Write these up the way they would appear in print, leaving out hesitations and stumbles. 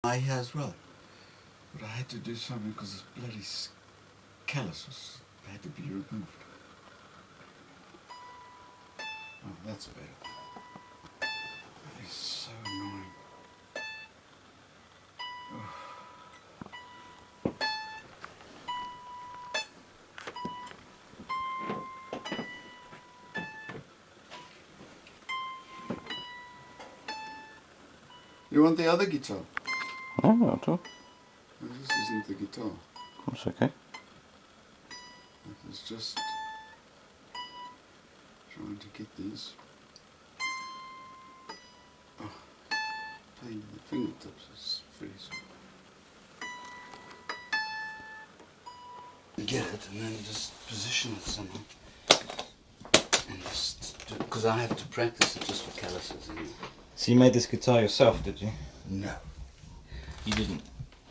eye here as well. But I had to do something because this bloody callus had to be removed. Oh, that's better. That is so annoying. Oh. You want the other guitar? Oh, not at all. This isn't the guitar. That's okay. It's just trying to get these. Oh, playing the fingertips is pretty soft. Get it and then just position it somehow. And just because I have to practice it just for calluses anyway. So you made this guitar yourself, did you? No. You didn't?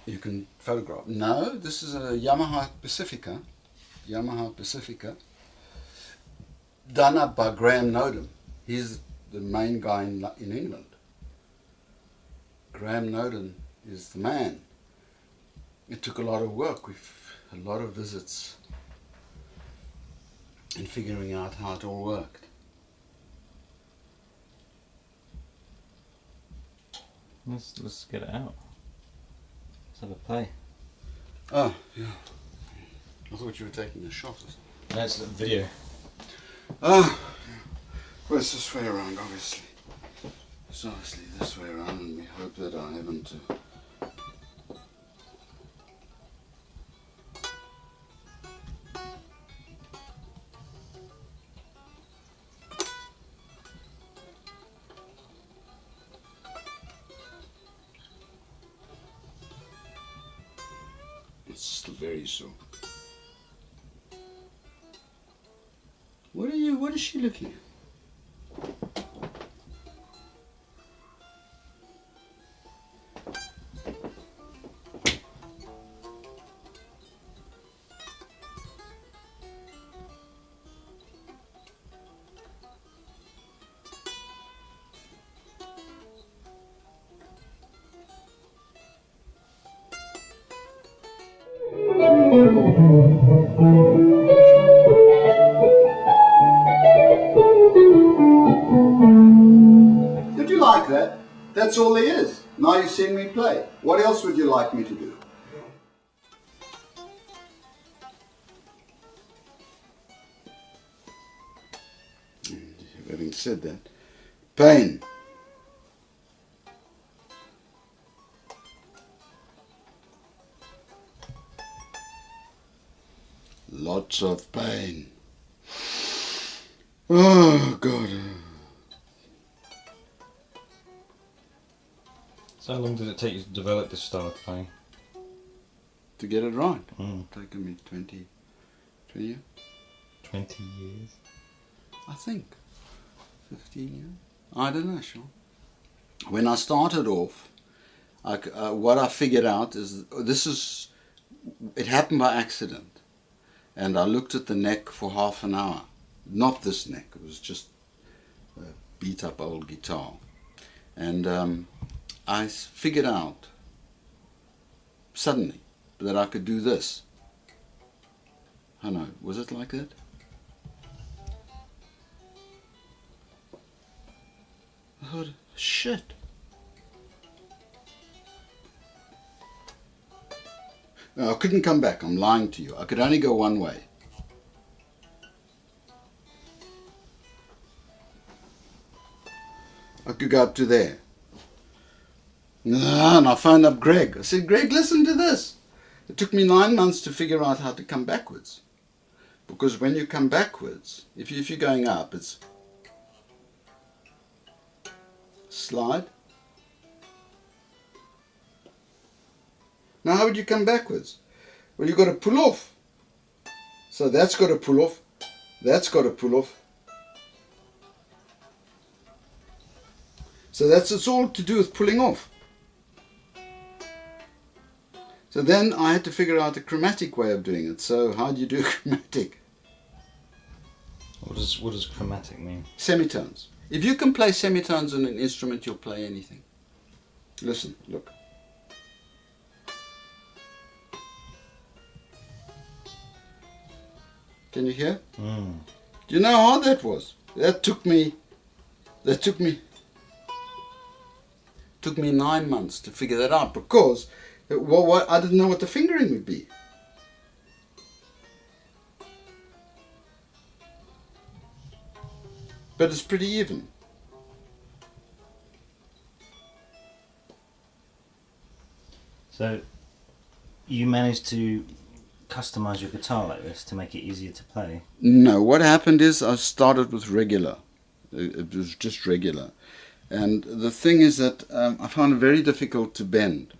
You can photograph. No, this is a Yamaha Pacifica. Yamaha Pacifica. Done up by Graham Nodham. He's the main guy in England. Graham Nodham is the man. It took a lot of work. We've a lot of visits in figuring out how it all worked. Let's get it out. Let's have a play. Oh, yeah. I thought you were taking a shot or something. No, it's a video. Oh, well, it's this way around, obviously. It's obviously this way around, and we hope that I haven't. It's still very sore. What is she looking at? Did you like that? That's all there is. Now you've seen me play. What else would you like me to do? Having said that, pain. Lots of pain. Oh, God. So how long did it take you to develop this style of playing? To get it right. Mm. Taken me 20 years. 20 years? I think. 15 years. I don't know, sure. When I started off, what I figured out is it happened by accident. And I looked at the neck for half an hour. Not this neck, it was just a beat up old guitar. And I figured out suddenly that I could do this. I know, was it like that? I thought, shit. No, I couldn't come back, I'm lying to you. I could only go one way. I could go up to there. And I phoned up Greg. I said, Greg, listen to this. It took me 9 months to figure out how to come backwards. Because when you come backwards, if you're going up, it's slide. Now how would you come backwards? Well, you've got to pull off. So that's got to pull off. That's got to pull off. So it's all to do with pulling off. So then I had to figure out a chromatic way of doing it. So how do you do chromatic? What does chromatic mean? Semitones. If you can play semitones on an instrument, you'll play anything. Listen, look. Can you hear? Mm. Do you know how hard that was? That took me 9 months to figure that out because I didn't know what the fingering would be. But it's pretty even. So, you managed to customize your guitar like this to make it easier to play? No, what happened is I started with regular. It was just regular. And the thing is that I found it very difficult to bend.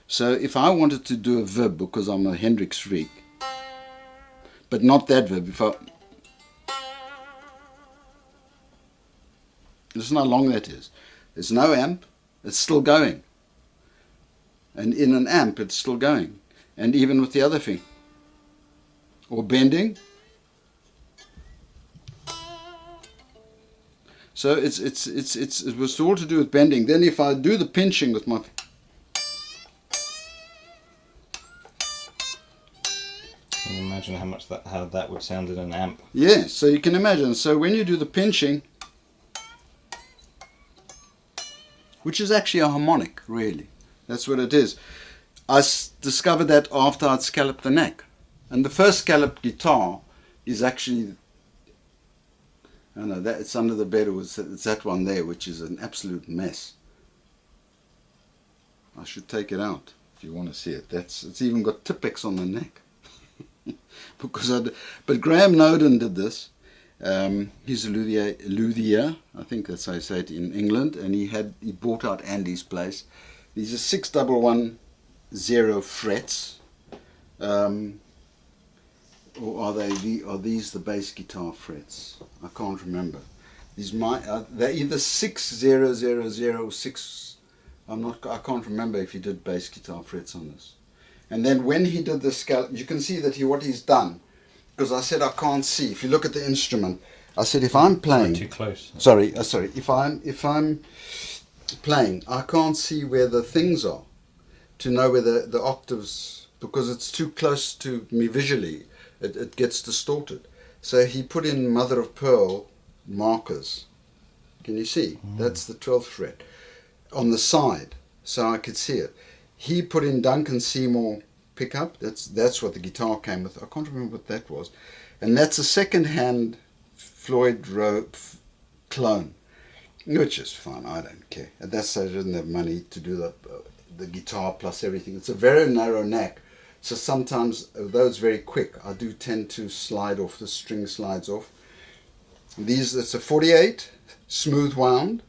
So if I wanted to do a verb, because I'm a Hendrix freak, but not that verb, listen how long that is. There's no amp, it's still going. And in an amp, it's still going. And even with the other thing. Or bending. So it was all to do with bending. Then if I do the pinching with my... Can you imagine how that would sound in an amp? Yeah, so you can imagine. So when you do the pinching, which is actually a harmonic, really. That's what it is. I discovered that after I'd scalloped the neck. And the first scalloped guitar is actually... I know that it's under the bed. It's that one there, which is an absolute mess. I should take it out if you want to see it. It's even got Tipex on the neck. But Graham Noden did this. He's a luthier, I think that's how you say it in England, and he bought out Andy's place. These are 6110 frets. Or are these the bass guitar frets? I can't remember. They're either 6000 or 6. I can't remember if he did bass guitar frets on this. And then when he did the scallop, you can see that what he's done, because I said I can't see. If you look at the instrument, I said if I'm playing, too close. Sorry. If I'm playing, I can't see where the things are to know where the octaves, because it's too close to me visually. It gets distorted. So he put in mother of pearl markers. Can you see? That's the 12th fret on the side, so I could see it. He put in Duncan Seymour pickup. That's what the guitar came with. I can't remember what that was. And that's a second-hand Floyd Rope clone, which is fine. I don't care. At that stage, I didn't have money to do the guitar plus everything. It's a very narrow neck. So sometimes, though it's very quick, I do tend to slide off, the string slides off. It's a 48, smooth wound.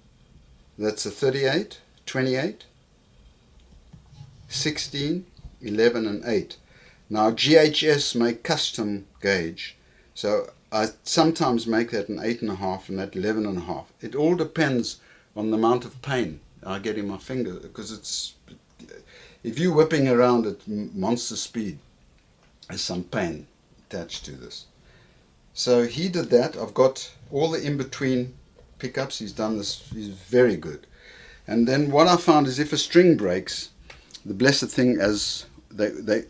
That's a 38, 28, 16, 11 and 8. Now GHS make custom gauge. So I sometimes make that an 8.5 and that 11.5. It all depends on the amount of pain I get in my finger, because if you're whipping around at monster speed, there's some pain attached to this. So he did that. I've got all the in-between pickups. He's done this. He's very good. And then what I found is if a string breaks, the blessed thing, as they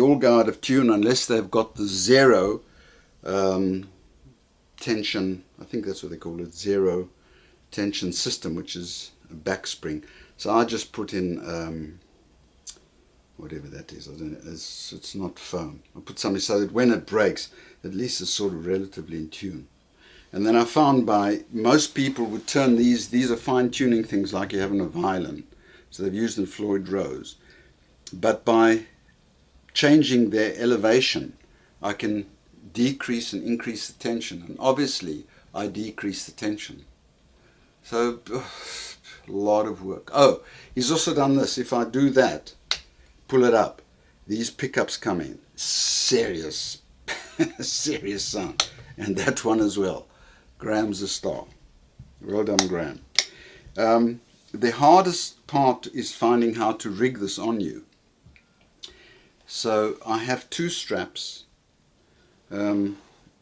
all go out of tune unless they've got the zero tension. I think that's what they call it, zero tension system, which is a back spring. So I just put in whatever that is. I don't know. It's not foam. I put something so that when it breaks, at least it's sort of relatively in tune. And then I found most people would turn these are fine tuning things like you have in a violin. So they've used in Floyd Rose. But by changing their elevation, I can decrease and increase the tension. And obviously, I decrease the tension. So, a lot of work. Oh, he's also done this. If I do that, pull it up, these pickups come in. Serious, serious sound. And that one as well. Graham's a star. Well done, Graham. The hardest part is finding how to rig this on you. So I have two straps. The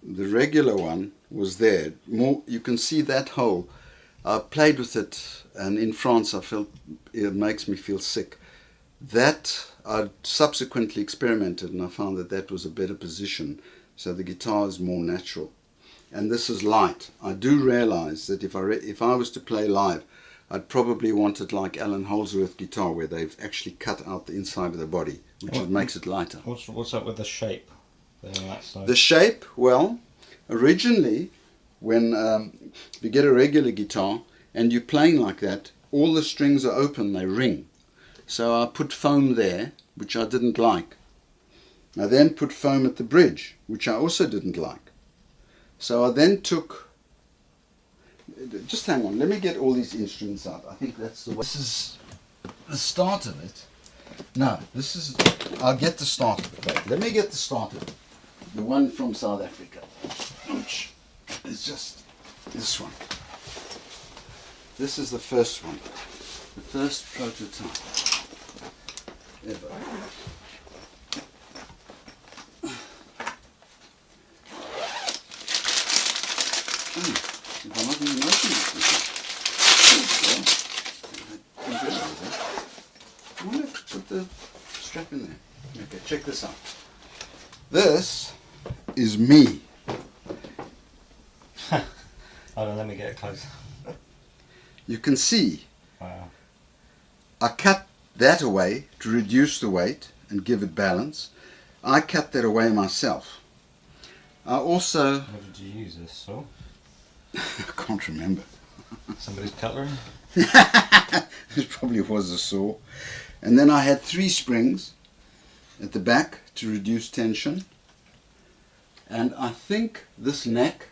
regular one was there. You can see that hole. I played with it, and in France I felt it makes me feel sick. That I subsequently experimented, and I found that was a better position. So the guitar is more natural. And this is light. I do realize that if I was to play live, I'd probably want it like Alan Holdsworth guitar, where they've actually cut out the inside of the body, which makes it lighter. What's up with the shape there on that side? The shape, well, originally, when you get a regular guitar and you're playing like that, all the strings are open, they ring. So I put foam there, which I didn't like. I then put foam at the bridge, which I also didn't like. So I then took... Just hang on, let me get all these instruments out. I think that's the way. This is the start of it. No, this is... I'll get the start of it. Wait, let me get the start of it. The one from South Africa, which is just this one. This is the first one. The first prototype ever. If I'm not even opening it. I want to put the strap in there. Okay, check this out. This is me. Hold on, let me get it close. You can see Wow. I cut that away to reduce the weight and give it balance. I cut that away myself. I also... What did you use, this saw? I can't remember. Somebody's cutlery? It probably was a saw. And then I had 3 springs at the back to reduce tension. And I think this neck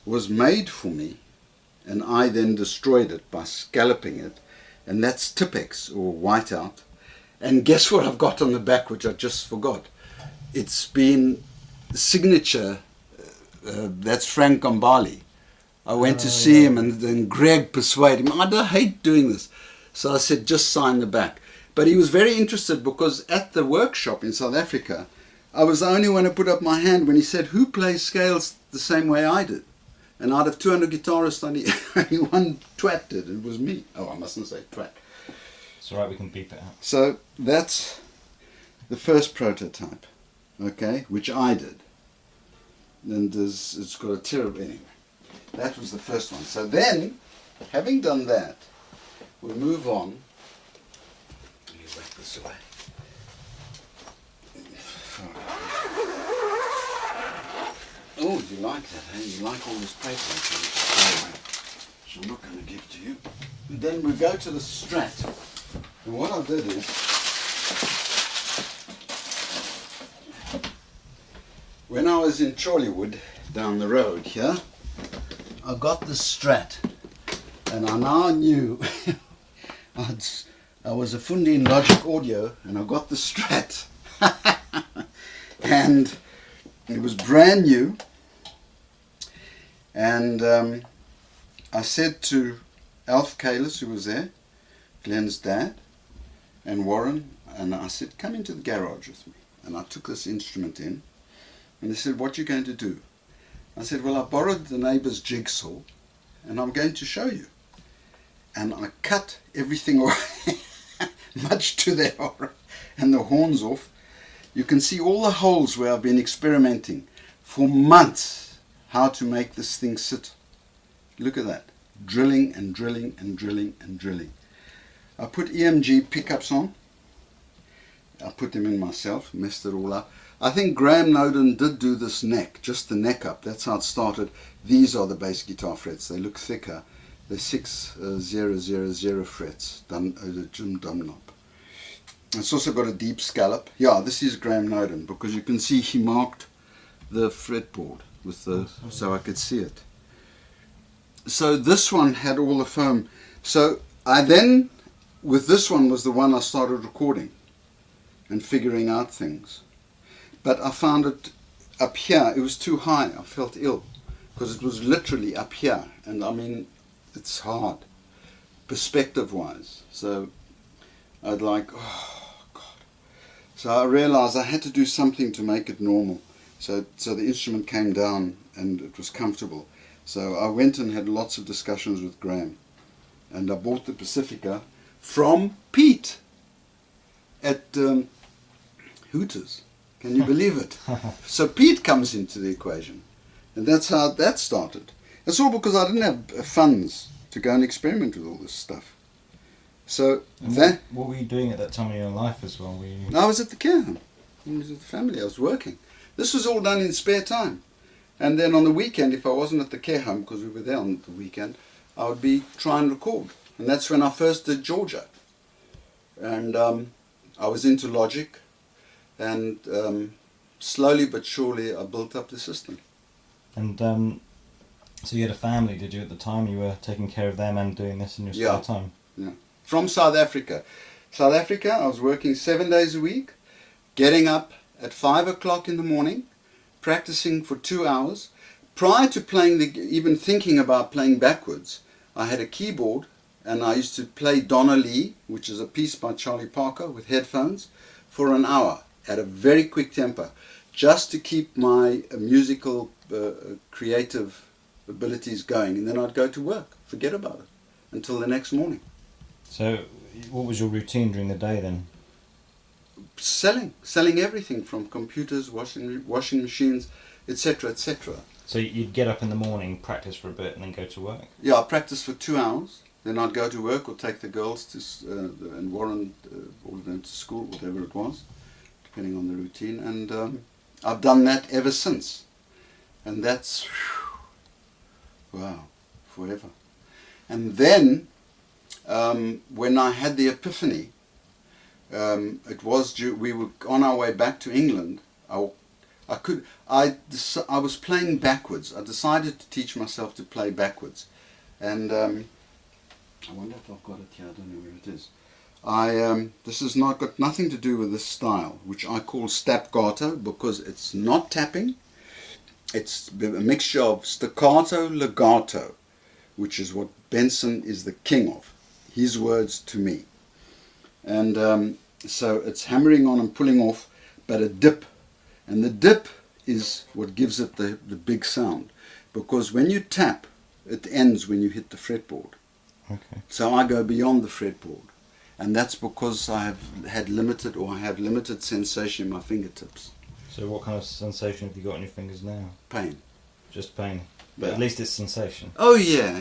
was made for me, and I then destroyed it by scalloping it. And that's Tipex, or whiteout. And guess what I've got on the back, which I just forgot? It's been signature. That's Frank Gombali. I went to see him, and then Greg persuaded him. I hate doing this. So I said, just sign the back. But he was very interested, because at the workshop in South Africa, I was the only one who put up my hand when he said, who plays scales the same way I did? And out of 200 guitarists, only one twat did. It was me. Oh, I mustn't say twat. It's alright, we can beep it out. So that's the first prototype, okay, which I did. And it's got a terrible... Anyway, that was the first one. So then, having done that, we move on. Let me whack this away. Oh, you like that, eh? You like all this paper, which I'm not going to give to you. And then we go to the Strat. And what I did is, when I was in Chorleywood, down the road here, I got the Strat. And I now knew, I was a fundi in Logic Audio, and I got the Strat. And it was brand new. And I said to Alf Kalis, who was there, Glenn's dad, and Warren, and I said, come into the garage with me. And I took this instrument in, and they said, what are you going to do? I said, well, I borrowed the neighbour's jigsaw, and I'm going to show you. And I cut everything away, much to their horror, and the horns off. You can see all the holes where I've been experimenting for months, how to make this thing sit. Look at that. Drilling and drilling and drilling and drilling. I put EMG pickups on. I put them in myself, messed it all up. I think Graham Noden did do this neck, just the neck up. That's how it started. These are the bass guitar frets. They look thicker. They're 6,000 frets, Jim Dunlop. It's also got a deep scallop. Yeah, this is Graham Noden, because you can see he marked the fretboard with the, so I could see it. So this one had all the foam. So I then, with this one was the one I started recording and figuring out things. But I found it up here, it was too high. I felt ill because it was literally up here. And I mean, it's hard, perspective-wise. So I'd like, oh God. So I realized I had to do something to make it normal. So the instrument came down and it was comfortable. So I went and had lots of discussions with Graham. And I bought the Pacifica from Pete at Hooters. Can you believe it? So Pete comes into the equation. And that's how that started. It's all because I didn't have funds to go and experiment with all this stuff. So what were you doing at that time in your life as well? I was at the care home. I was with the family. I was working. This was all done in spare time. And then on the weekend, if I wasn't at the care home, because we were there on the weekend, I would be trying to record. And that's when I first did Georgia. And I was into Logic. And slowly but surely I built up the system. And so you had a family, did you, at the time? You were taking care of them and doing this in your spare time? Yeah. From South Africa. South Africa, I was working 7 days a week, getting up at 5 o'clock in the morning, practicing for 2 hours. Prior to playing, even thinking about playing backwards, I had a keyboard and I used to play Donna Lee, which is a piece by Charlie Parker with headphones, for an hour at a very quick tempo, just to keep my musical creative abilities going. And then I'd go to work, forget about it, until the next morning. So what was your routine during the day then? Selling everything from computers, washing machines, etc., etc. So you'd get up in the morning, practice for a bit, and then go to work? Yeah, I practiced for 2 hours. Then I'd go to work or take the girls to and Warren all of them to school, whatever it was, depending on the routine. And I've done that ever since. And that's, wow, forever. And then when I had the epiphany, it was we were on our way back to England. I was playing backwards. I decided to teach myself to play backwards, and I wonder if I've got it here. I don't know where it is. This has got nothing to do with this style, which I call staccato, because it's not tapping. It's a mixture of staccato, legato, which is what Benson is the king of. His words to me. And so it's hammering on and pulling off, but a dip. And the dip is what gives it the big sound. Because when you tap, it ends when you hit the fretboard. Okay. So I go beyond the fretboard. And that's because I have limited sensation in my fingertips. So what kind of sensation have you got on your fingers now? Pain. Just pain. But Yeah. at least it's sensation. Oh yeah.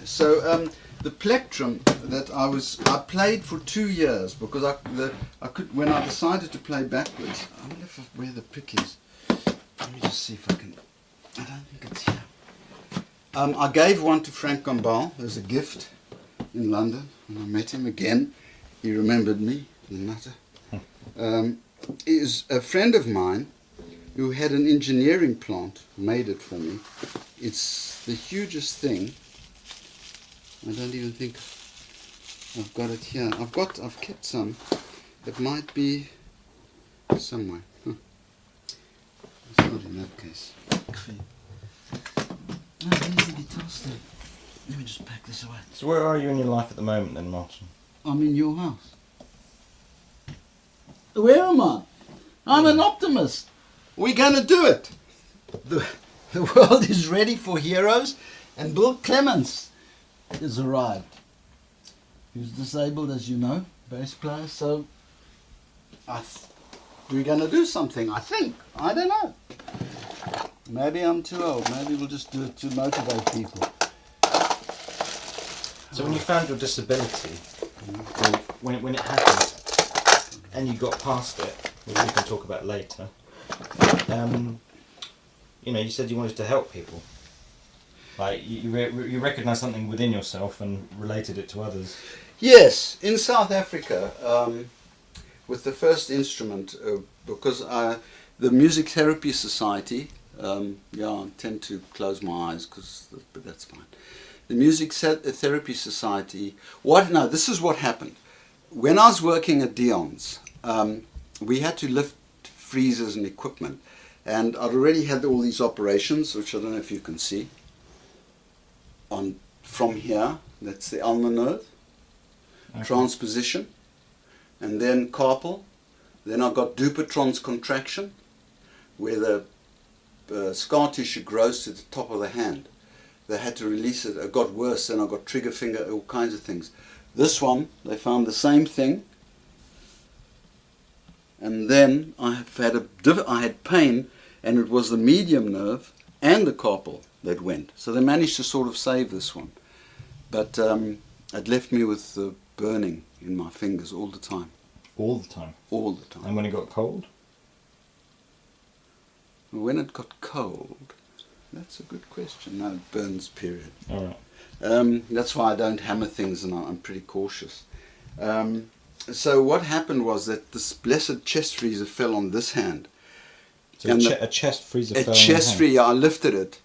So the plectrum that I played for 2 years because I could when I decided to play backwards. I wonder where the pick is. Let me just see if I can. I don't think it's here. I gave one to Frank Gambal as a gift in London when I met him again. He remembered me, the nutter. He is a friend of mine who had an engineering plant, made it for me. It's the hugest thing. I don't even think I've got it here. I've kept some. It might be somewhere. It's not in that case. There's the guitar stand. Let me just pack this away. So where are you in your life at the moment then, Martin? I'm in your house. Where am I? I'm an optimist. We're going to do it. The world is ready for heroes, and Bill Clements has arrived. He's disabled, as you know, bass player, so we're going to do something, I think. I don't know. Maybe I'm too old. Maybe we'll just do it to motivate people. So when you found your disability, or when it happened, and you got past it, which we can talk about later, you said you wanted to help people. Like, you recognised something within yourself and related it to others. Yes, in South Africa, with the first instrument, because the Music Therapy Society, I tend to close my eyes, but that's fine. The Music Therapy Society, this is what happened. When I was working at Dion's, we had to lift freezers and equipment, and I'd already had all these operations, which I don't know if you can see, from here. That's the ulnar nerve, okay. Transposition, and then carpal. Then I got Dupuytren's contraction, where the scar tissue grows to the top of the hand. They had to release it. It got worse. Then I got trigger finger, all kinds of things. This one, they found the same thing. and then I had pain, and it was the medium nerve and the carpal that went. So they managed to sort of save this one, but it left me with the burning in my fingers all the time. All the time? All the time. And when it got cold? When it got cold, that's a good question. No, it burns, period. All right. That's why I don't hammer things, and I'm pretty cautious. So what happened was that this blessed chest freezer fell on this hand. So a chest freezer fell on your chest hand? freezer, I lifted it.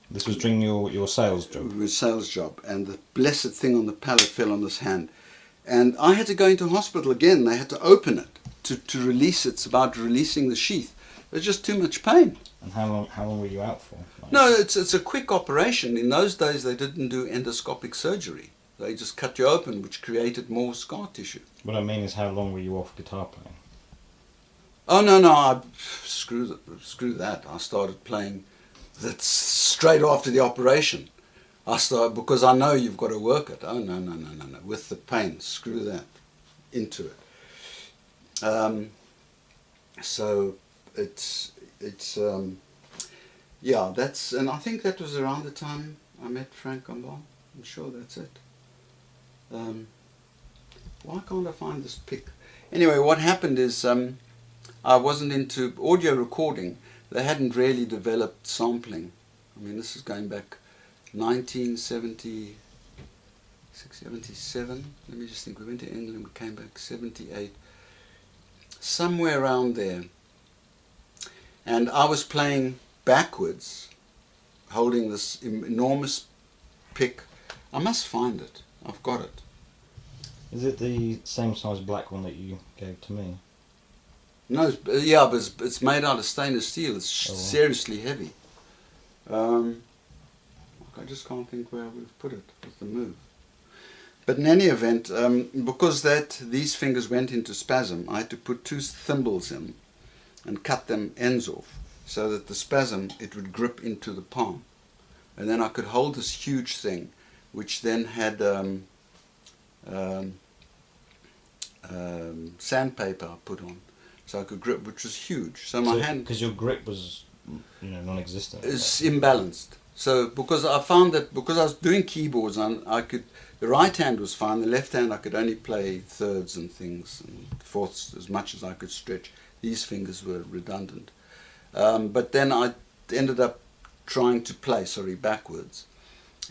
This was during your sales job? It was a sales job, and the blessed thing on the pallet fell on this hand. And I had to go into hospital again. They had to open it to release it. It's about releasing the sheath. There's just too much pain. And how long were you out for? Like, No, it's a quick operation. In those days, they didn't do endoscopic surgery. They just cut you open, which created more scar tissue. what I mean is, how long were you off guitar playing? Oh, no, screw that. I started playing that straight after the operation. Because I know you've got to work it. Oh, no. With the pain, screw that. Into it. So it's yeah, and I think that was around the time I met Frank Gambon. I'm sure that's it. Why can't I find this pic? Anyway, what happened is I wasn't into audio recording. They hadn't really developed sampling. I mean, this is going back 1976, 77. Let me just think. We went to England, we came back 78. Somewhere around there. And I was playing backwards, holding this enormous pick. I must find it. I've got it. Is it the same size black one that you gave to me? No, yeah, but it's made out of stainless steel. It's Oh, wow. seriously heavy. I just can't think where I would have put it with the move. But in any event, because these fingers went into spasm, I had to put 2 thimbles in and cut them ends off, so that the spasm, it would grip into the palm. And then I could hold this huge thing, which then had sandpaper I put on, so I could grip, which was huge. So my hand, because your grip was, non-existent. is imbalanced. So because I found that because I was doing keyboards, the right hand was fine. The left hand I could only play thirds and things and fourths as much as I could stretch. These fingers were redundant. But then I ended up trying to play, backwards.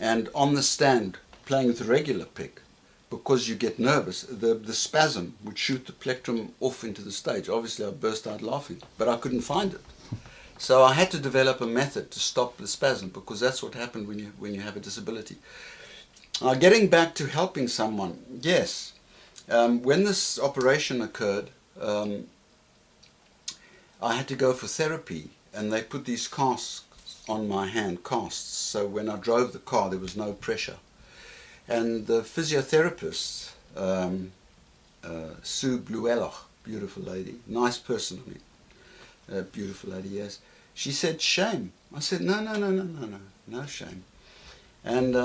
And on the stand, playing with a regular pick, because you get nervous, the spasm would shoot the plectrum off into the stage. Obviously I burst out laughing, but I couldn't find it. So I had to develop a method to stop the spasm, because that's what happened when you have a disability. Getting back to helping someone, yes. When this operation occurred, I had to go for therapy, and they put these casts on my hand, so when I drove the car there was no pressure. And the physiotherapist, Sue Blueloch, beautiful lady, nice person, beautiful lady, yes. She said, shame. I said, no shame. And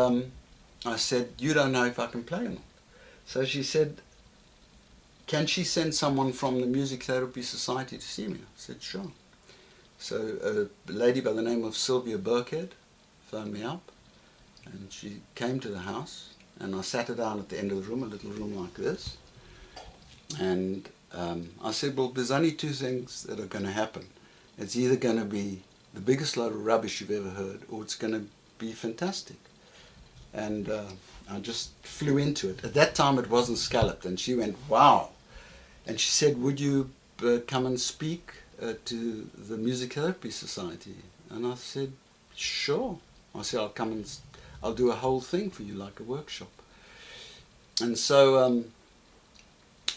I said, you don't know if I can play or not. So she said, can she send someone from the Music Therapy Society to see me? I said, sure. So a lady by the name of Sylvia Burkhead phoned me up, and she came to the house, and I sat her down at the end of the room, a little room like this. And I said, well, there's only 2 things that are going to happen. It's either going to be the biggest load of rubbish you've ever heard, or it's going to be fantastic. And I just flew into it. At that time it wasn't scalloped, and she went, wow. And she said, would you come and speak to the Music Therapy Society? And I said, sure. I said, I'll do a whole thing for you, like a workshop. And so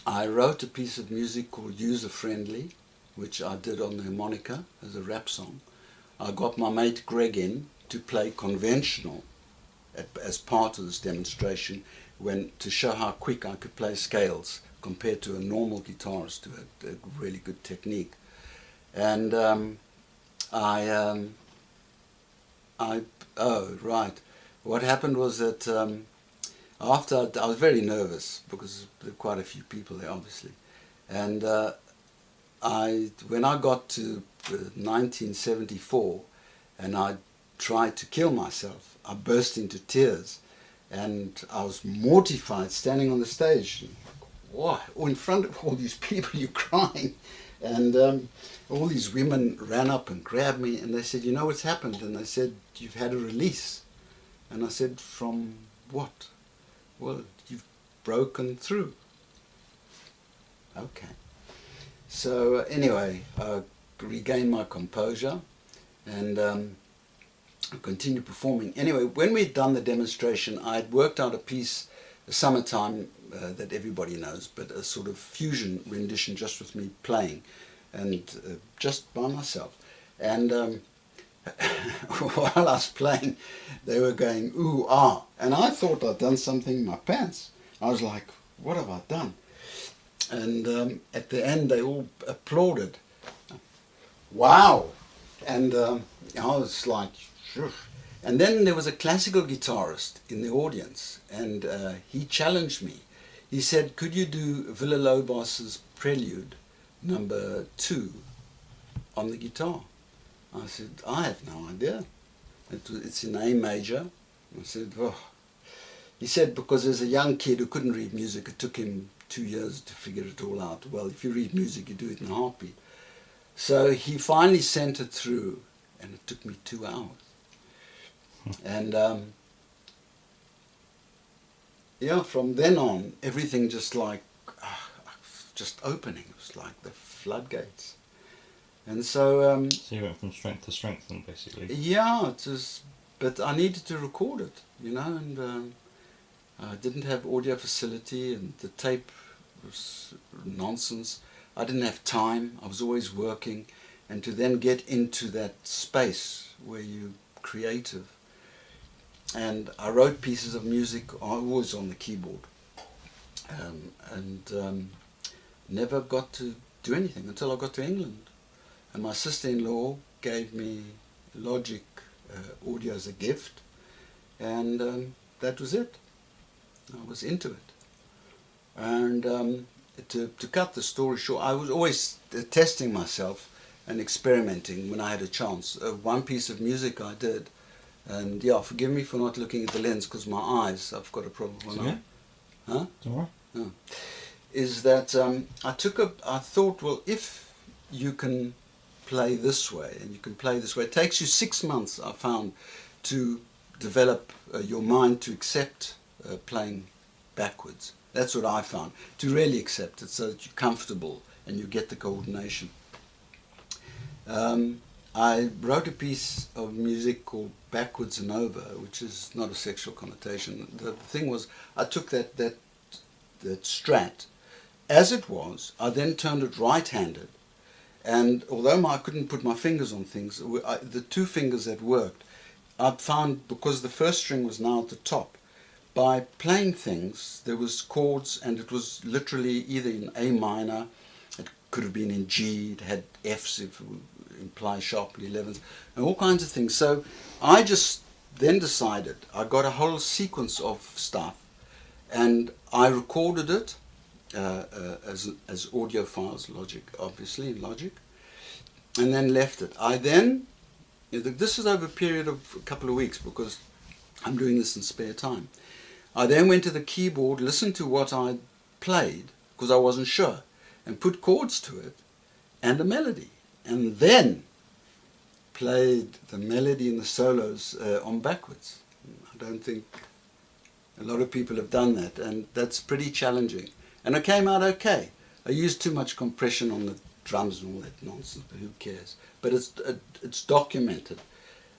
I wrote a piece of music called User Friendly, which I did on the harmonica as a rap song. I got my mate Greg in to play conventional as part of this demonstration, to show how quick I could play scales compared to a normal guitarist who had a really good technique. And what happened was that I was very nervous because there were quite a few people there, obviously. And when I got to 1974 and I tried to kill myself, I burst into tears and I was mortified standing on the stage. Why? Or in front of all these people, you're crying. And all these women ran up and grabbed me and they said, you know what's happened? And they said, you've had a release. And I said, from what? Well, you've broken through. Okay. So anyway, I regained my composure and I continued performing. Anyway, when we'd done the demonstration, I had worked out a piece, Summertime, that everybody knows, but a sort of fusion rendition just with me playing and just by myself. And while I was playing, they were going, ooh, ah. And I thought I'd done something in my pants. I was like, what have I done? And at the end, they all applauded. Wow! And I was like, phew. And then there was a classical guitarist in the audience, and he challenged me. He said, could you do Villa-Lobos's Prelude number 2 on the guitar? I said, I have no idea. It's in A major. I said, oh. He said, because there's a young kid who couldn't read music, it took him 2 years to figure it all out. Well, if you read music, you do it in a heartbeat. So he finally sent it through, and it took me 2 hours. And yeah, from then on, everything just like, just opening. It was like the floodgates. And so... so you went from strength to strength then, basically? Yeah, it was, but I needed to record it, you know, and I didn't have audio facility, and the tape was nonsense. I didn't have time. I was always working. And to then get into that space where you're creative. And I wrote pieces of music always on the keyboard. And never got to do anything until I got to England. And my sister-in-law gave me Logic audio as a gift. And that was it. I was into it. And to cut the story short, I was always testing myself and experimenting when I had a chance. One piece of music I did, and yeah, forgive me for not looking at the lens because my eyes, I've got a problem with my eyes. Huh? Don't worry. No. Is that I thought, well, if you can play this way and you can play this way, it takes you 6 months, I found, to develop your mind to accept playing backwards. That's what I found, to really accept it so that you're comfortable and you get the coordination. I wrote a piece of music called Backwards and Over, which is not a sexual connotation. The thing was, I took that strat as it was. I then turned it right-handed, and although I couldn't put my fingers on things, the 2 fingers that worked, I'd found, because the first string was now at the top, by playing things, there was chords, and it was literally either in A minor, it could have been in G, it had Fs if it would imply sharply 11s, and all kinds of things. So I just then decided, I got a whole sequence of stuff, and I recorded it as audio files, Logic, obviously, in Logic, and then left it. I then, this is over a period of a couple of weeks, because I'm doing this in spare time. I then went to the keyboard, listened to what I played, because I wasn't sure, and put chords to it, and a melody. And then played the melody and the solos on backwards. I don't think a lot of people have done that, and that's pretty challenging. And it came out okay. I used too much compression on the drums and all that nonsense, but who cares? But it's documented.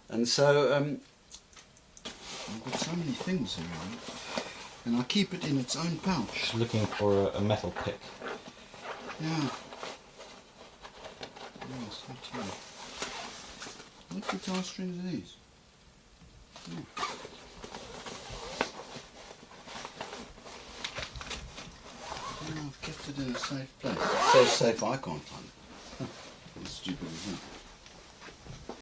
And so I've got so many things around, and I keep it in its own pouch. Just looking for a metal pick. Yeah. Yes, that's right. What guitar strings are these? Oh. Yeah, I've kept it in a safe place. So safe I can't find it. How stupid is that?